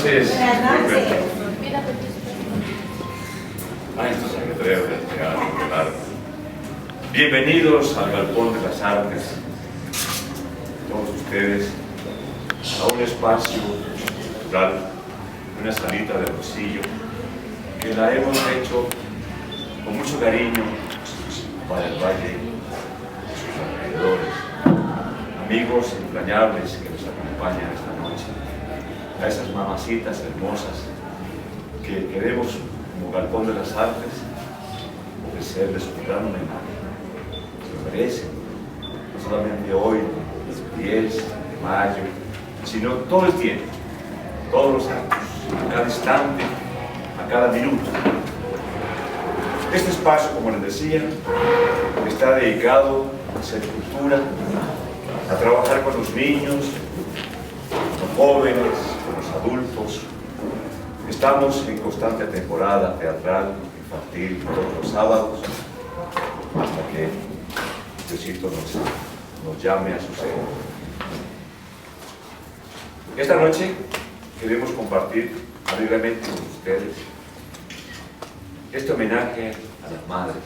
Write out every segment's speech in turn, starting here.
noches. Buenas noches. Ay, estos ajetreos del teatro, claro. Bienvenidos al Galpón de las Artes, todos ustedes, a un espacio cultural, una salita de bolsillo, que la hemos hecho con mucho cariño para el valle y sus alrededores. Amigos entrañables que nos acompañan esta noche, a esas mamacitas hermosas que queremos, como Galpón de las Artes, ofrecerles un gran homenaje. Se lo merecen, no solamente hoy, el 10 de mayo, sino todo el tiempo, todos los años, a cada instante, a cada minuto. Este espacio, como les decía, está dedicado a hacer cultura, a trabajar con los niños, con los jóvenes, con los adultos. Estamos en constante temporada teatral, infantil, todos los sábados, hasta que Diosito nos llame a su seno. Esta noche queremos compartir alegremente con ustedes este homenaje a las madres.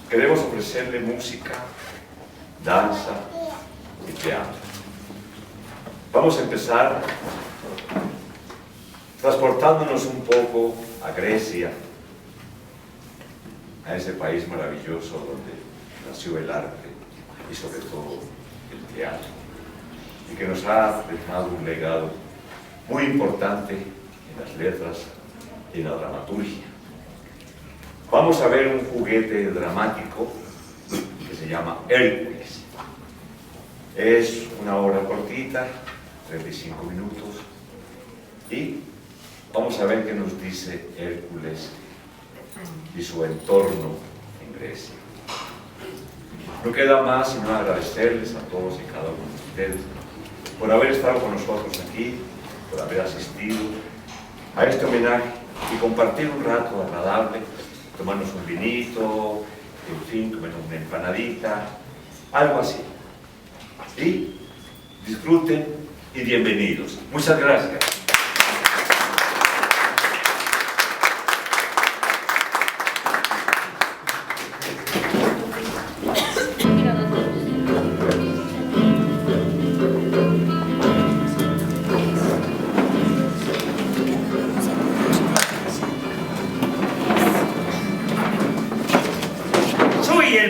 Queremos ofrecerle música, danza y teatro. Vamos a empezar transportándonos un poco a Grecia, a ese país maravilloso donde nació el arte y sobre todo el teatro, y que nos ha dejado un legado muy importante en las letras y en la dramaturgia. Vamos a ver un juguete dramático que se llama Hércules. Es una obra cortita, 35 minutos, y vamos a ver qué nos dice Hércules y su entorno en Grecia. No queda más sino agradecerles a todos y cada uno de ustedes por haber estado con nosotros aquí, por haber asistido a este homenaje y compartir un rato agradable, tomarnos un vinito, en fin, comer una empanadita, algo así. Y disfruten y bienvenidos. Muchas gracias.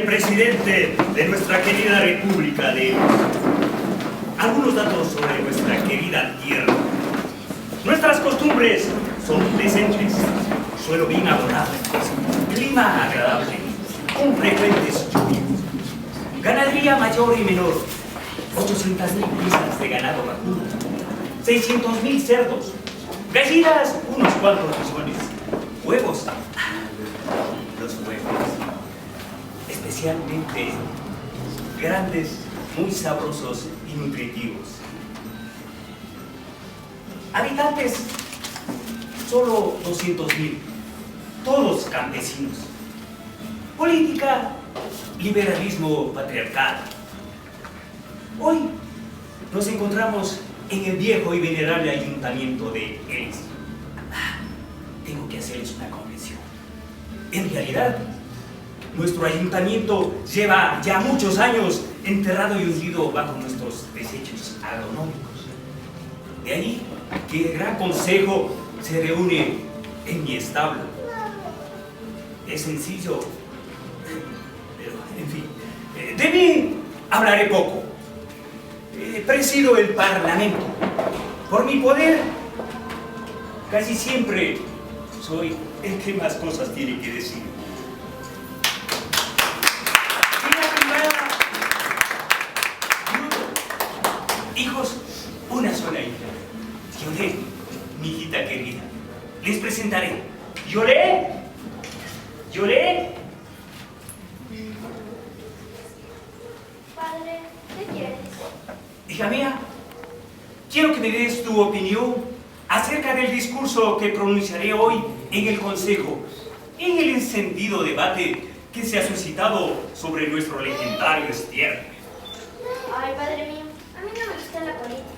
Presidente de nuestra querida República de... Algunos datos sobre nuestra querida tierra. Nuestras costumbres son decentes, suelo bien abonado, clima agradable, con frecuentes lluvias, ganadería mayor y menor, 800.000 piezas de ganado vacuno, 600.000 cerdos, gallinas unos cuantos millones, huevos, los huevos, especialmente grandes, muy sabrosos y nutritivos. Habitantes, solo 200.000, todos campesinos. Política, liberalismo patriarcal. Hoy nos encontramos en el viejo y venerable ayuntamiento de Elis. Tengo que hacerles una confesión. En realidad, nuestro ayuntamiento lleva ya muchos años enterrado y hundido bajo nuestros desechos agronómicos. De ahí que el Gran Consejo se reúne en mi establo. Es sencillo, pero en fin, de mí hablaré poco. Presido el Parlamento. Por mi poder, casi siempre soy el que más cosas tiene que decir. Hijos, una sola hija. Yolé, mi hijita querida. Les presentaré. Yolé. Yolé. Padre, ¿qué quieres? Hija mía, quiero que me des tu opinión acerca del discurso que pronunciaré hoy en el Consejo, en el encendido debate que se ha suscitado sobre nuestro legendario Estiércol. Ay, padre mío, a mí no me gusta la política.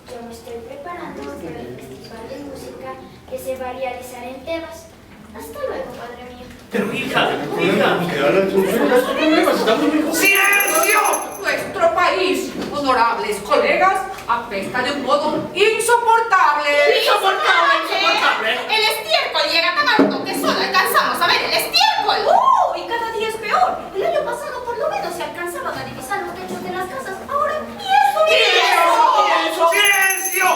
Yo me estoy preparando para que se va a realizar en Tebas. Hasta luego, padre mío. Pero hija, ¡Silencio! Nuestro país, honorables colegas, apesta de un modo insoportable. ¡Insoportable! El estiércol llega tan alto que solo alcanzamos a ver el estiércol. Y cada día es peor. El año pasado por lo menos se alcanzaban a divisar los techos de las casas. Ahora ¡silencio!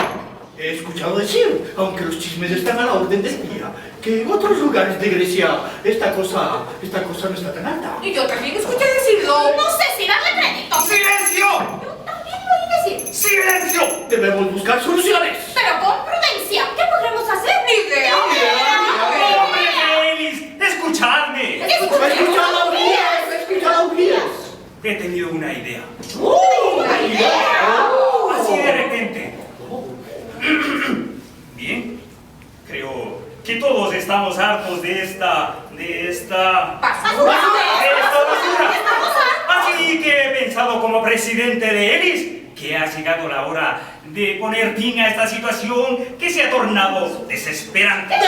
He escuchado decir, aunque los chismes están a la orden del día, que en otros lugares de Grecia esta cosa no está tan alta. Y yo también escuché decirlo. No sé si darle crédito. ¡Silencio! Yo también lo oí decir. ¡Silencio! Debemos buscar soluciones. Pero con prudencia. ¿Qué podremos hacer? Ni idea. ¡Hombre, Elis! ¡Escuchadme! ¡He escuchado guías! He tenido una idea. Una idea. Así de repente. Bien, creo que todos estamos hartos de esta Basura. basura. Así que he pensado como presidente de Elis que ha llegado la hora de poner fin a esta situación que se ha tornado desesperante. Es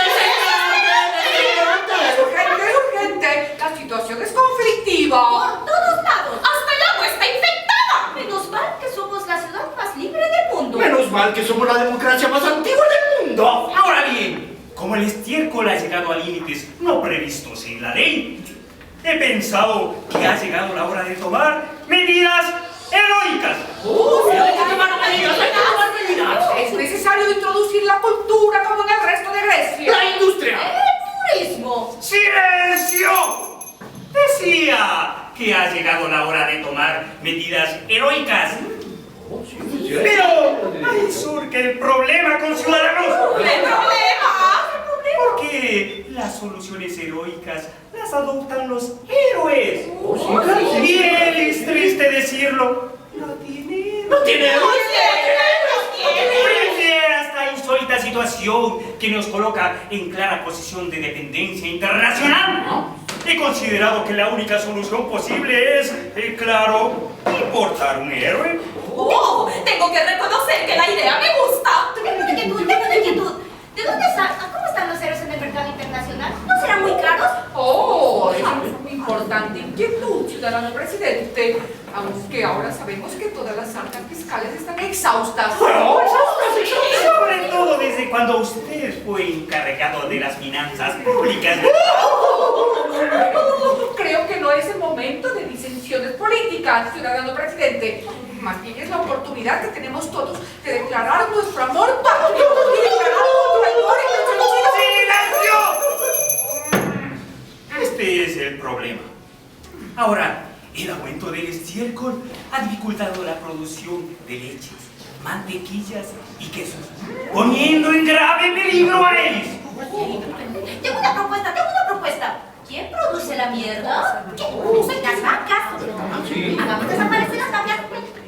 urgente. La situación es conflictiva. Por todos lados. Hasta el agua está infectada. Menos mal que somos la ciudad más libre del mundo. Menos mal que somos la democracia más antigua del mundo. Ahora bien, como el estiércol ha llegado a límites no previstos en la ley, he pensado que ha llegado la hora de tomar medidas heroicas. Hay que tomar medidas. Es necesario introducir la cultura como en el resto de Grecia. La industria. ¡Purismo! ¡Silencio! Decía que ha llegado la hora de tomar medidas heroicas. Pero ahí surge el problema con Ciudadanos. ¿Qué problema? Porque las soluciones heroicas las adoptan los héroes. Y él, es triste decirlo, no tiene héroes. Frente a esta insólita situación que nos coloca en clara posición de dependencia internacional, he considerado que la única solución posible es, claro, importar un héroe. ¡Oh! Tengo que reconocer que la idea me gusta. Tengo una inquietud. ¿De dónde están? ¿Cómo están los héroes en el mercado internacional? ¿No serán muy caros? Oh, es una importante inquietud, ciudadano presidente. Aunque ahora sabemos que todas las arcas fiscales están exhaustas. Sobre todo desde cuando usted fue encargado de las finanzas públicas. Creo que no es el momento de disensiones políticas, ciudadano presidente. Más bien es la oportunidad que tenemos todos de declarar nuestro amor patriótico y declarar nuestro amor ¡Silencio! Este es el problema. Ahora, el aumento del estiércol ha dificultado la producción de leches, mantequillas y quesos, poniendo en grave peligro a Elis. Tengo una propuesta. ¿Quién produce la mierda? ¿Quién produce las vacas? Hagamos desaparecer las vacas.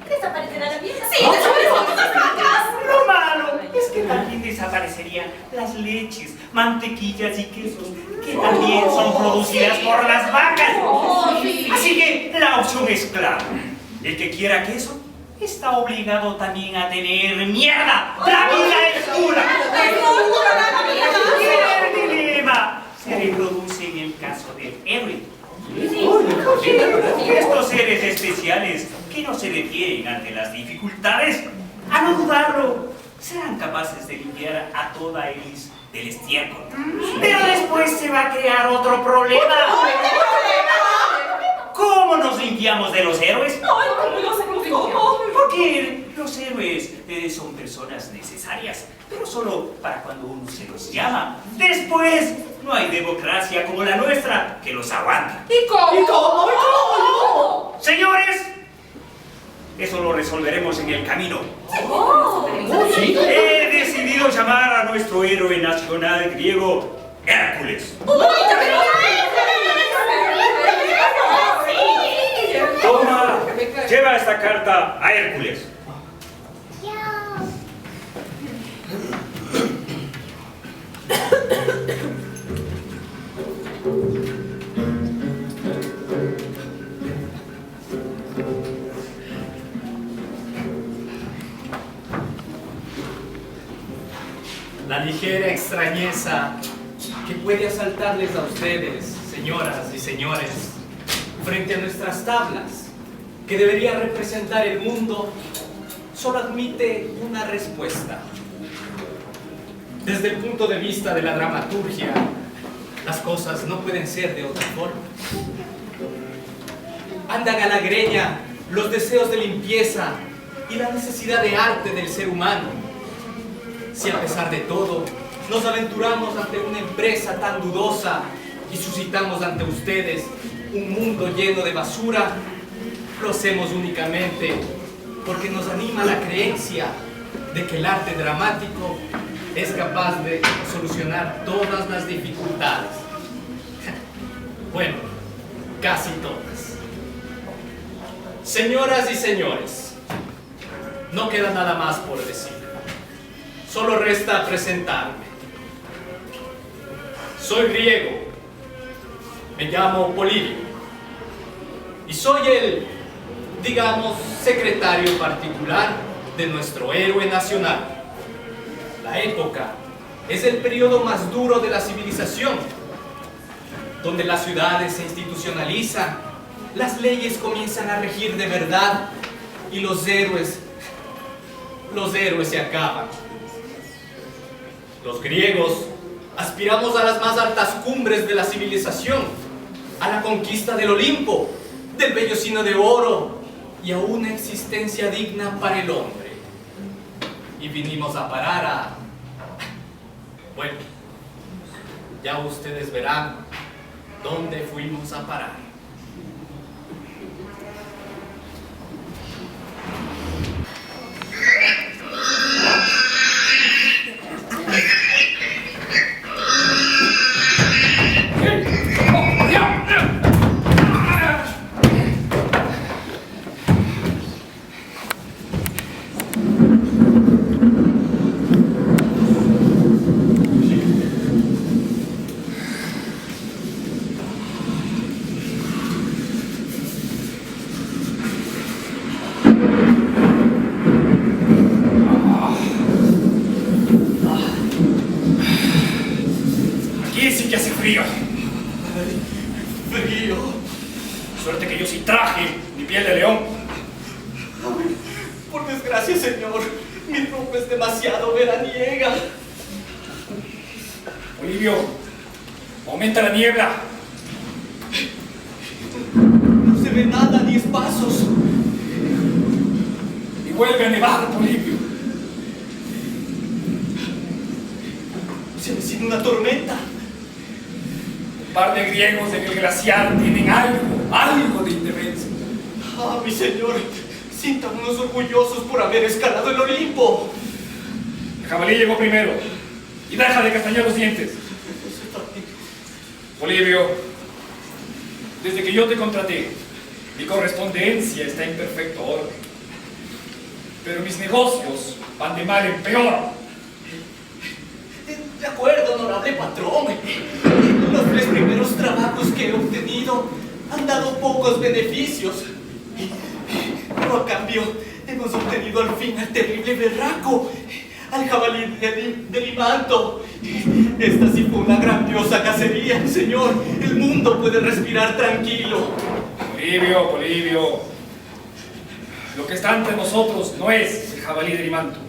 ¿Desaparecerá la mierda? Sí, desaparecemos las vacas. Lo malo es que también desaparecerían las leches, mantequillas y quesos, que también son producidas por las vacas. Así que la opción es clara. El que quiera queso está obligado también a tener mierda. ¡La vida es dura! Y el dilema se reproduce en el caso del héroe. Estos seres especiales que no se detienen ante las dificultades, a no dudarlo, serán capaces de limpiar a toda Elis del estiércol. Pero después se va a crear otro problema. ¿Cómo nos limpiamos de los héroes? Porque los héroes son personas necesarias, pero solo para cuando uno se los llama. Después, no hay democracia como la nuestra que los aguanta. ¿Y cómo? Señores, eso lo resolveremos en el camino. ¿Sí? He decidido llamar a nuestro héroe nacional griego, Hércules. Toma, lleva esta carta a Hércules. la ligera extrañeza que puede asaltarles a ustedes, señoras y señores, frente a nuestras tablas, que debería representar el mundo, solo admite una respuesta. Desde el punto de vista de la dramaturgia, las cosas no pueden ser de otra forma. Andan a la greña los deseos de limpieza y la necesidad de arte del ser humano. Si a pesar de todo nos aventuramos ante una empresa tan dudosa y suscitamos ante ustedes un mundo lleno de basura, lo hacemos únicamente porque nos anima la creencia de que el arte dramático es capaz de solucionar todas las dificultades. Bueno, casi todas. Señoras y señores, no queda nada más por decir. Solo resta presentarme. Soy griego, me llamo Polibio y soy el, digamos, secretario particular de nuestro héroe nacional. La época es el periodo más duro de la civilización, donde las ciudades se institucionalizan, las leyes comienzan a regir de verdad y los héroes se acaban. Los griegos aspiramos a las más altas cumbres de la civilización, a la conquista del Olimpo, del vellocino de oro y a una existencia digna para el hombre. Y vinimos a parar a... Bueno, ya ustedes verán dónde fuimos a parar. Frío. Frío. Suerte que yo sí traje mi piel de león. Ay, por desgracia, señor, mi ropa es demasiado veraniega. Polibio, aumenta la niebla. No se ve nada a 10 pasos. Y vuelve a nevar, Polibio. Se avecina una tormenta. Un par de griegos en el glaciar tienen algo de independencia. Ah, mi señor, sintámonos orgullosos por haber escalado el Olimpo. El jabalí llegó primero. Y deja de castañar los dientes. Polibio, desde que yo te contraté, mi correspondencia está en perfecto orden. Pero mis negocios van de mal en peor. De acuerdo, honorable patrón. Los 3 primeros trabajos que he obtenido han dado pocos beneficios. Pero a cambio hemos obtenido al fin al terrible berraco, al jabalí de Limanto. Esta sí fue una grandiosa cacería, señor. El mundo puede respirar tranquilo. Polibio. Lo que está ante nosotros no es el jabalí de Limanto.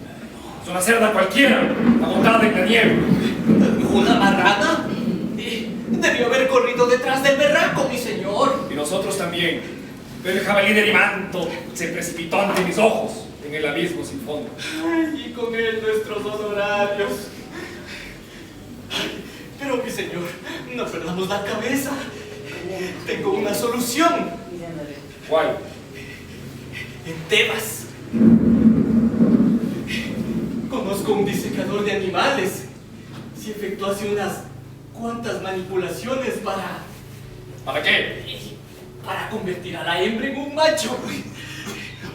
Es una cerda cualquiera, agotada en la nieve. ¿Una marrana? Debió haber corrido detrás del berraco, mi señor. Y nosotros también. Pero el jabalí de Limanto se precipitó ante mis ojos en el abismo sin fondo. Ay, y con él nuestros honorarios. Ay, pero mi señor, no perdamos la cabeza. Tengo una solución. ¿Cuál? En Tebas conozco un disecador de animales. Si efectuase unas cuantas manipulaciones para... ¿Para qué? Para convertir a la hembra en un macho.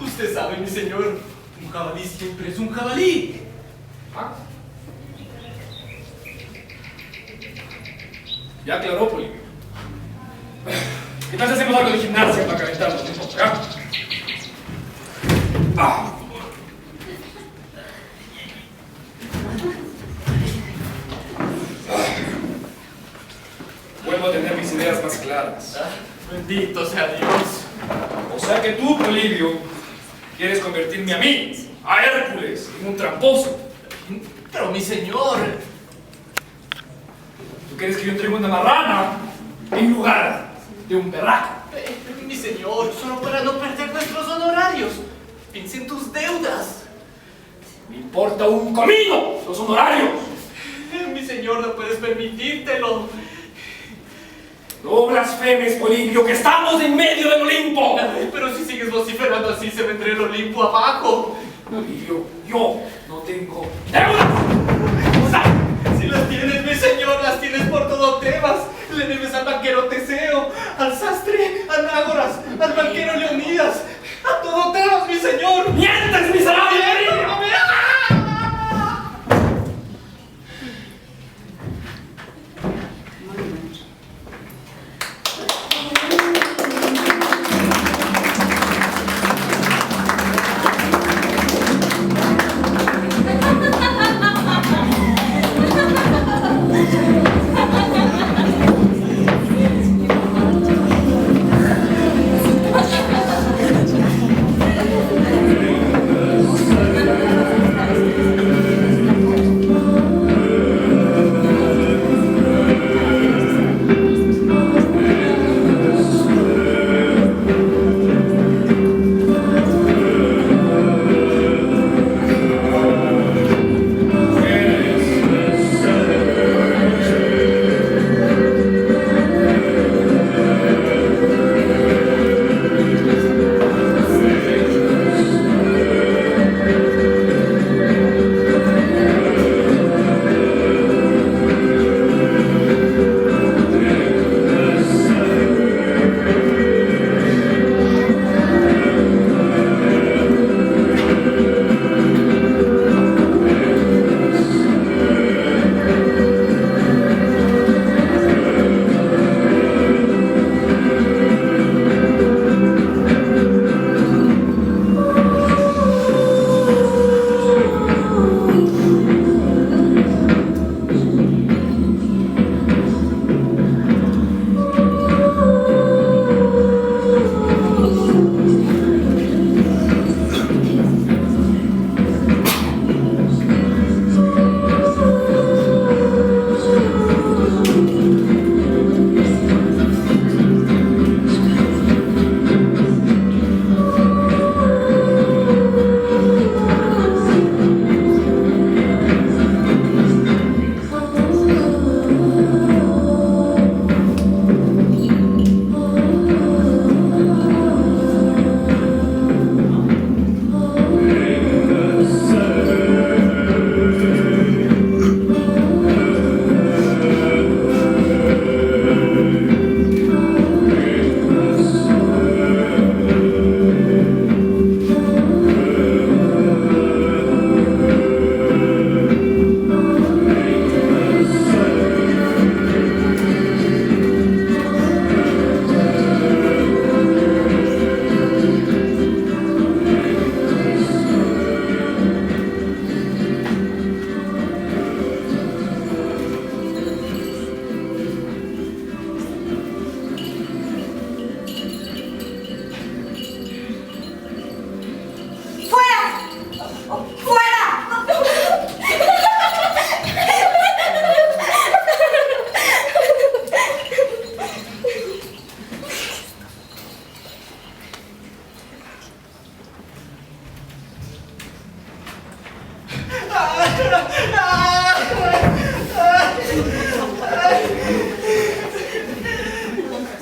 Usted sabe, mi señor, un jabalí siempre es un jabalí. ¿Ah? Ya aclaró, Polibio. ¿Qué tal si hacemos algo de gimnasia para calentarnos un poco, ya? Bendito sea Dios. O sea que tú, Polibio, quieres convertirme a mí, a Hércules, en un tramposo. Pero mi señor, ¿Tú quieres que yo entregue una marrana en lugar de un berraco? mi señor, solo para no perder nuestros honorarios. Piensa en tus deudas. Me importa un comino los honorarios. Mi señor, no puedes permitírtelo. No blasfemes, Polibio, que estamos en medio del Olimpo. Pero si sigues vociferando así, se vendrá el Olimpo abajo. Polibio, yo no tengo deudas. Si las tienes, mi señor, las tienes por todo Tebas. Le debes al banquero Teseo, al sastre Anágoras, al banquero Leonidas, a todo Tebas, mi señor. ¡Mientes, miserable!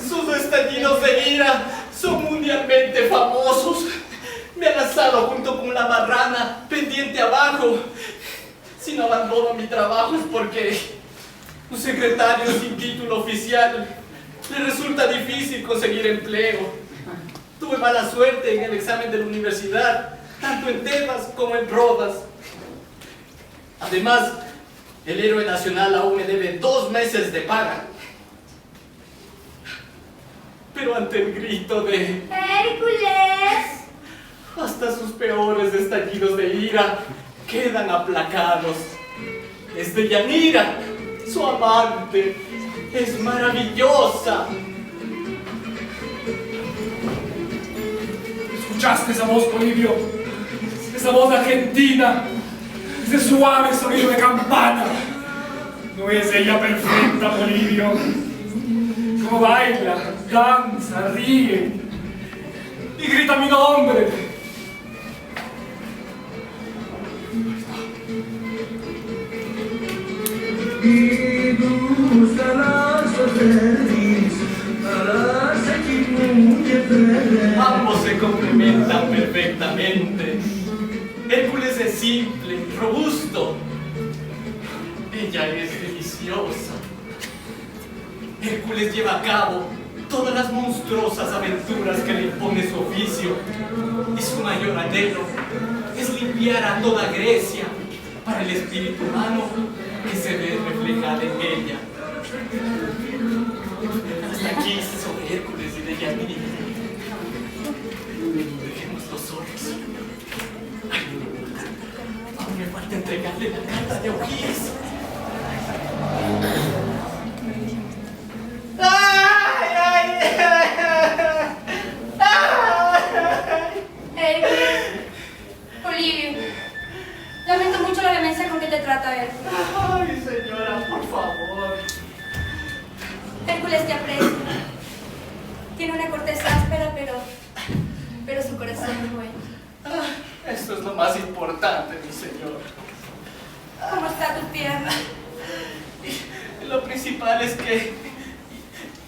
Sus estallidos de ira son mundialmente famosos. Me ha lanzado junto con la marrana pendiente abajo. Si no abandono mi trabajo es porque un secretario sin título oficial le resulta difícil conseguir empleo. Tuve mala suerte en el examen de la universidad, tanto en Tebas como en Rodas. Además, el héroe nacional aún me debe 2 meses de paga. Pero ante el grito de ¡Hércules! hasta sus peores estallidos de ira quedan aplacados. Es de Yanira, su amante, es maravillosa. ¿Escuchaste esa voz, Polibio? Esa voz argentina, ese suave sonido de campana. ¿No es ella perfecta, Polibio? Cómo baila, danza, ríe y grita mi nombre. Ambos se complementan perfectamente. Hércules es simple, robusto. Ella es deliciosa. Hércules lleva a cabo todas las monstruosas aventuras que le impone su oficio, y su mayor anhelo es limpiar a toda Grecia para el espíritu humano que se ve reflejado en ella. Hasta aquí sobre Hércules y de Yasmín. Dejémoslo solos. Ay, aún me falta entregarle la carta de Augías. Hércules, Polibio, lamento mucho la vehemencia con que te trata Hércules. Ay, señora, por favor. Hércules te aprecia. Tiene una corteza áspera, pero su corazón es bueno. Esto es lo más importante, mi señor. ¿Cómo está tu pierna? Y lo principal es que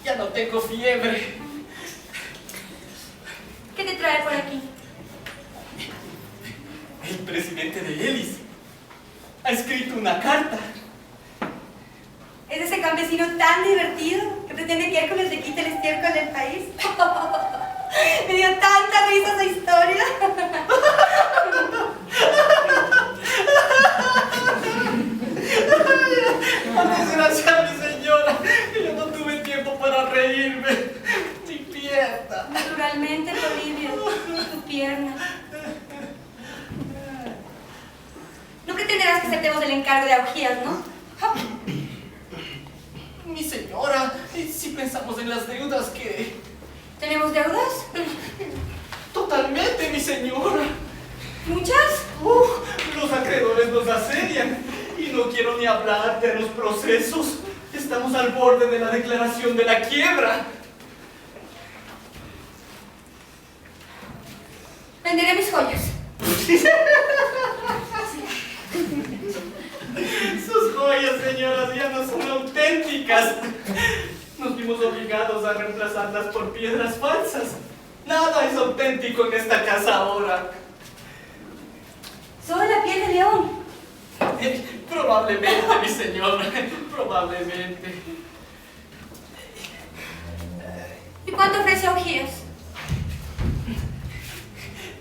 ya no tengo fiebre. ¿Qué te trae por aquí? El presidente de Elis ha escrito una carta. ¿Es ese campesino tan divertido que pretende que Hércules le quite el estiércol del país? Me dio tanta risa esa historia. Desgraciada mi señora, yo no tuve tiempo para reírme. Mi pierna. Naturalmente, Polibio, tu pierna. No pretenderás que aceptemos el encargo de Augías, ¿no? Mi señora, si pensamos en las deudas que... ¿Tenemos deudas? Totalmente, mi señora. ¿Muchas? Los acreedores nos asedian y no quiero ni hablar de los procesos. Estamos al borde de la declaración de la quiebra. Venderé mis joyas. Sus joyas, señoras, ya no son auténticas. Nos vimos obligados a reemplazarlas por piedras falsas. Nada es auténtico en esta casa ahora. Solo la piel de león. Probablemente, mi señora, probablemente. ¿Y cuánto ofrece Augías?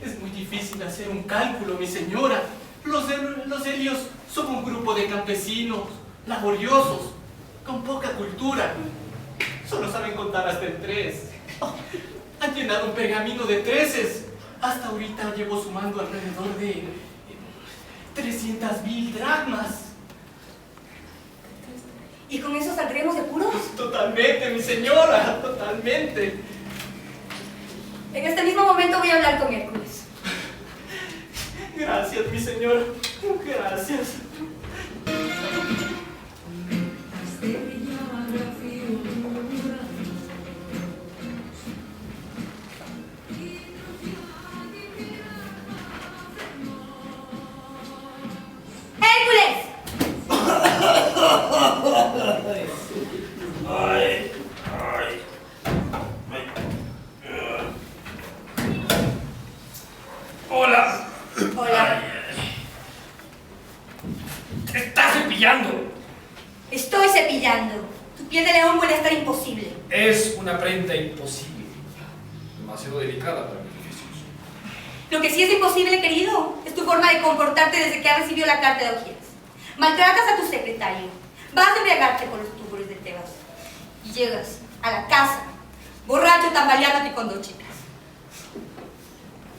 Es muy difícil hacer un cálculo, mi señora. Los helios son un grupo de campesinos, laboriosos, con poca cultura. Solo saben contar hasta el 3. Han llenado un pergamino de 13. Hasta ahorita llevo sumando alrededor de 300.000 dracmas. ¿Y con eso saldremos de puros? Totalmente, mi señora, totalmente. En este mismo momento voy a hablar con Hércules. Gracias, mi señora. Gracias. ¡Hércules! Ay. Hola. Hola. Te estás cepillando. Estoy cepillando. Tu piel de león vuelve a estar imposible. Es una prenda imposible. Demasiado delicada para mis oficios. Lo que sí es imposible, querido, es tu forma de comportarte desde que has recibido la carta de Augías. Maltratas a tu secretario, vas a embriagarte con los túbulos de Tebas y llegas a la casa, borracho, tambaleándote con 2 chicas.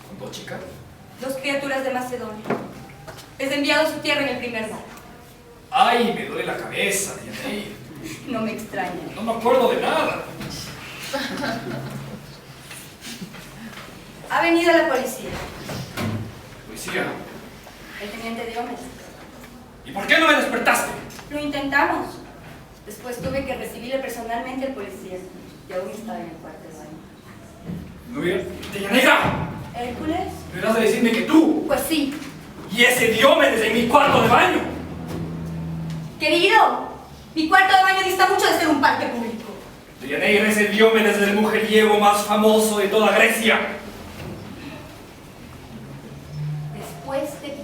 ¿Con 2 chicas? 2 criaturas de Macedonia. Les he enviado a su tierra en el primer barco. Ay, me duele la cabeza, Dianey. No me extraña. No me acuerdo de nada. Ha venido la policía. Policía, El teniente Diomedes. ¿y por qué no me despertaste? Lo intentamos. Después tuve que recibirle personalmente al policía. Y aún estaba en el cuarto de baño. No hubiera... ¡Deyanira! ¿Hércules? Deberás de decirme que tú Pues sí. y ese Diomedes en mi cuarto de baño. Querido, mi cuarto de baño dista mucho de ser un parque público. Deyanira es el Diomedes del mujeriego más famoso de toda Grecia. Después de ti.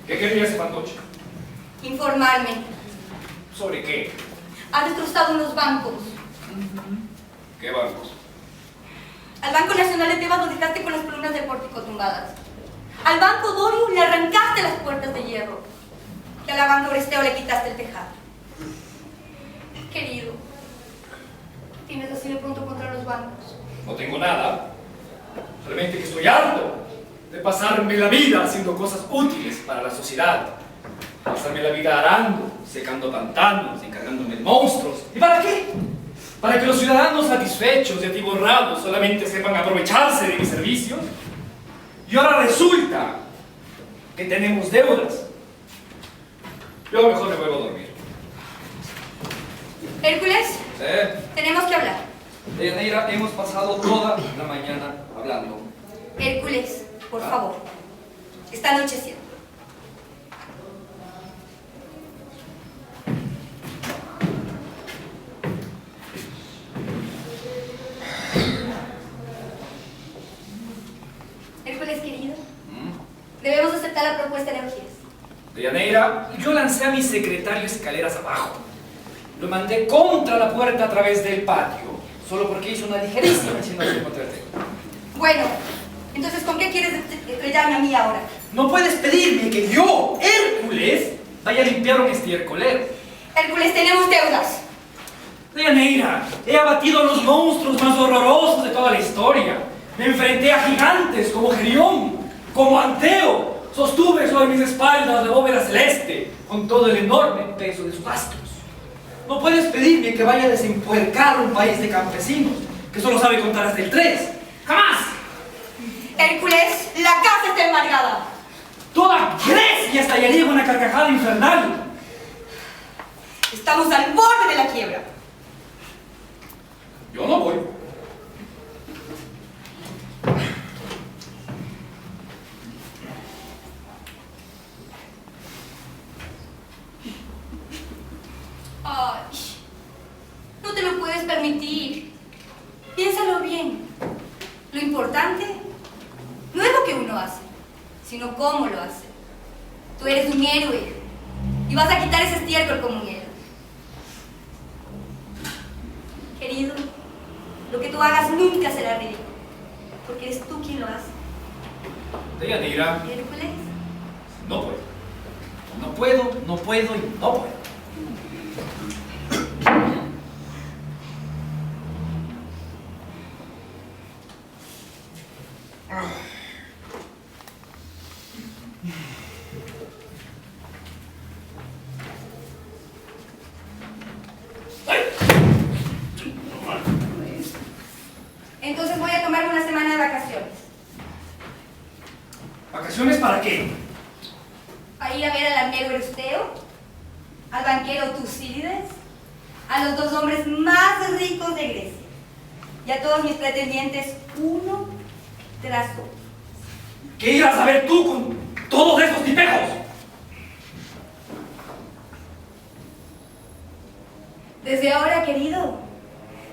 ¿Qué quería ese fantoche? Informarme. ¿Sobre qué? Ha destrozado unos bancos. ¿Qué bancos? Al Banco Nacional de Tebas lo dejaste con las columnas del pórtico tumbadas. Al Banco Dorio le arrancaste las puertas de hierro. Y a la Banco Oresteo le quitaste el tejado. Querido, ¿qué tienes así de pronto contra los bancos? No tengo nada. Solamente que estoy harto de pasarme la vida haciendo cosas útiles para la sociedad. Pasarme la vida arando, secando pantanos, encargándome de monstruos. ¿Y para qué? Para que los ciudadanos satisfechos y atiborrados solamente sepan aprovecharse de mis servicios. Y ahora resulta que tenemos deudas. Yo mejor me vuelvo a dormir. Hércules, Sí. tenemos que hablar. Deyanira, hemos pasado toda la mañana hablando. Hércules, por favor. Está anocheciendo. Hércules, querido, debemos aceptar la propuesta de Orgías. Deyanira, yo lancé a mi secretario escaleras abajo. Lo mandé contra la puerta a través del patio, solo porque hizo una ligerísima insinuación contra el tema. Bueno, entonces, ¿con qué quieres estrellarme a mí ahora? No puedes pedirme que yo, Hércules, vaya a limpiar un estiércolero. Hércules, tenemos deudas. Deyanira, he abatido a los monstruos más horrorosos de toda la historia. Me enfrenté a gigantes como Gerión, como Anteo. Sostuve sobre mis espaldas la bóveda celeste, con todo el enorme peso de sus astros. No puedes pedirme que vaya a desempuercar un país de campesinos, que solo sabe contar hasta el 3. ¡Jamás! Hércules, la casa está embargada. Toda Grecia estallaría en una carcajada infernal. Estamos al borde de la quiebra. Yo no voy. Ay, no te lo puedes permitir. Piénsalo bien. Lo importante no es lo que uno hace, sino cómo lo hace. Tú eres un héroe y vas a quitar ese estiércol como un héroe. Querido, lo que tú hagas nunca será ridículo, porque eres tú quien lo hace. Deyanira, Hércules, no puedo. No puedo y no puedo. entonces voy a tomarme una semana de vacaciones. ¿Vacaciones para qué? A ir a ver al armero Euristeo, al banquero Tucídides, a los 2 hombres más ricos de Grecia y a todos mis pretendientes uno tras otro. ¿Qué irás a ver tú con todos esos tipejos? Desde ahora, querido,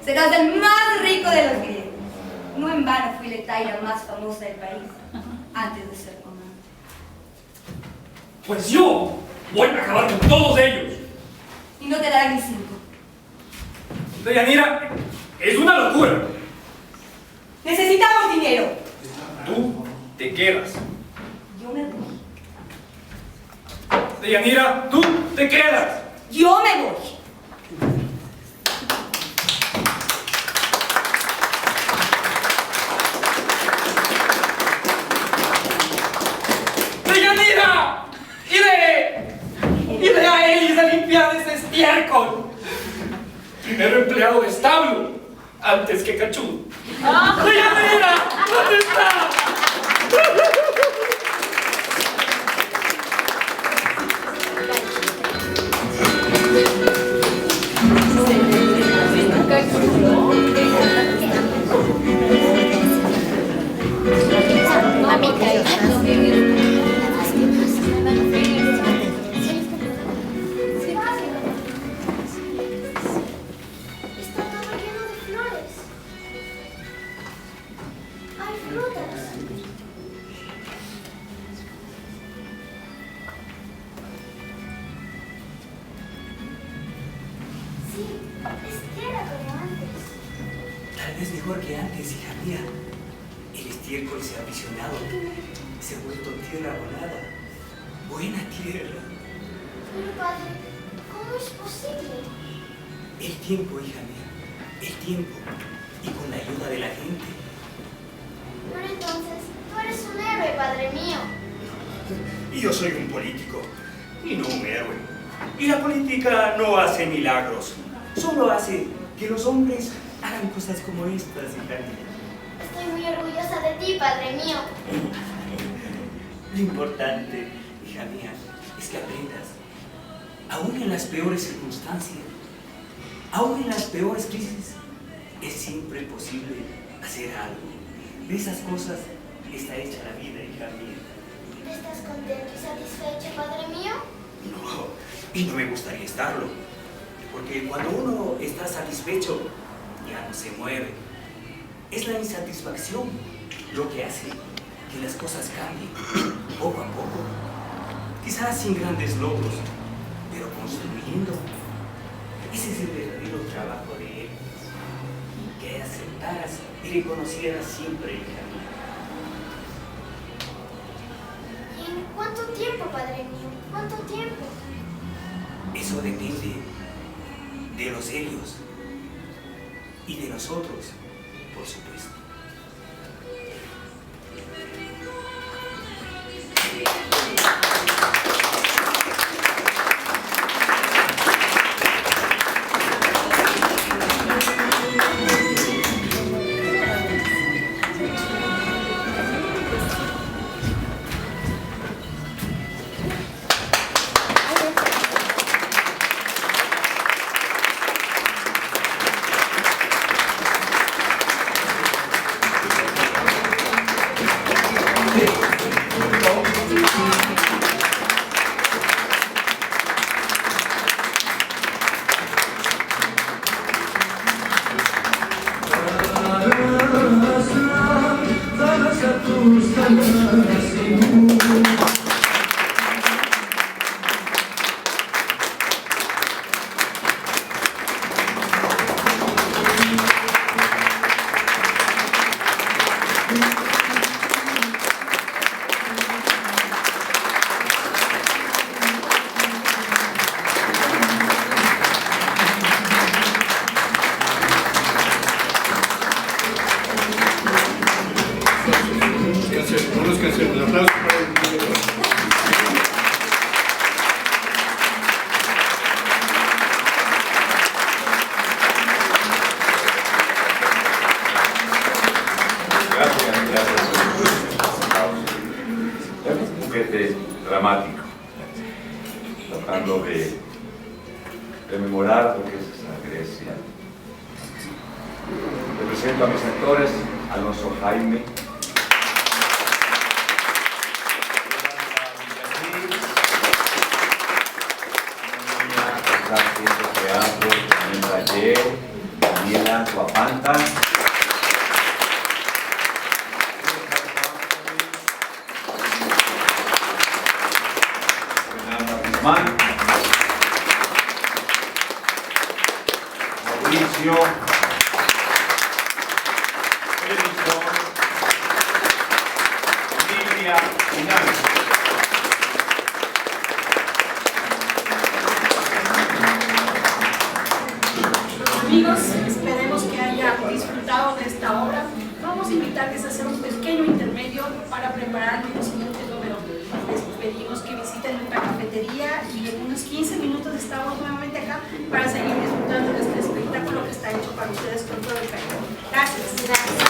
serás el más rico de los griegos. No en vano fui la etaira más famosa del país antes de ser comandante. Pues yo voy a acabar con todos ellos. Y no te darán ni 5. Deyanira, es una locura. Necesitamos dinero. Tú te quedas. Yo me voy. Deyanira, tú te quedas. Yo me voy. ¡Deyanira! ¡Iré a Elis a limpiar ese estiércol! Primero empleado de establo, antes que cachudo. ¡Doña María! ¿Dónde está? Está todo lleno de flores. Hay frutas. Sí, es tierra como antes. Tal vez mejor que antes, hija mía. El estiércol se ha visionado. Se ha vuelto tierra abonada. Buena tierra. Pero padre, ¿cómo es posible? El tiempo, hija mía. El tiempo. Y con la ayuda de la gente. Pero entonces, tú eres un héroe, padre mío. Y yo soy un político. Y no un héroe. Y la política no hace milagros. Solo hace que los hombres hagan cosas como estas, hija mía. Estoy muy orgullosa de ti, padre mío. Lo importante, hija mía, es que aprendas, aún en las peores circunstancias, aún en las peores crisis, es siempre posible hacer algo. De esas cosas está hecha la vida, hija mía. ¿Estás contento y satisfecho, padre mío? No, y no me gustaría estarlo, porque cuando uno está satisfecho, ya no se mueve. Es la insatisfacción lo que hace que las cosas cambien poco a poco, quizás sin grandes logros, pero construyendo. Ese es el verdadero trabajo de él, que aceptaras y reconocieras siempre, hija mía. ¿Y en cuánto tiempo, padre mío? ¿Cuánto tiempo? Eso depende de los ellos y de nosotros, por supuesto. Un aplauso para el director. Es un juguete dramático, tratando de rememorar lo que es esa Grecia. Le presento a mis actores, Alonso Jaime, está haciendo teatro, también taller, Daniela Guapanta, Fernanda Guzmán, Mauricio, Edison, Lilia Inés. Amigos, esperemos que haya disfrutado de esta obra. Vamos a invitarles a hacer un pequeño intermedio para preparar el siguiente número. Les pedimos que visiten nuestra cafetería y en unos 15 minutos estamos nuevamente acá para seguir disfrutando de este espectáculo está hecho para ustedes con todo el cariño. Gracias. Gracias.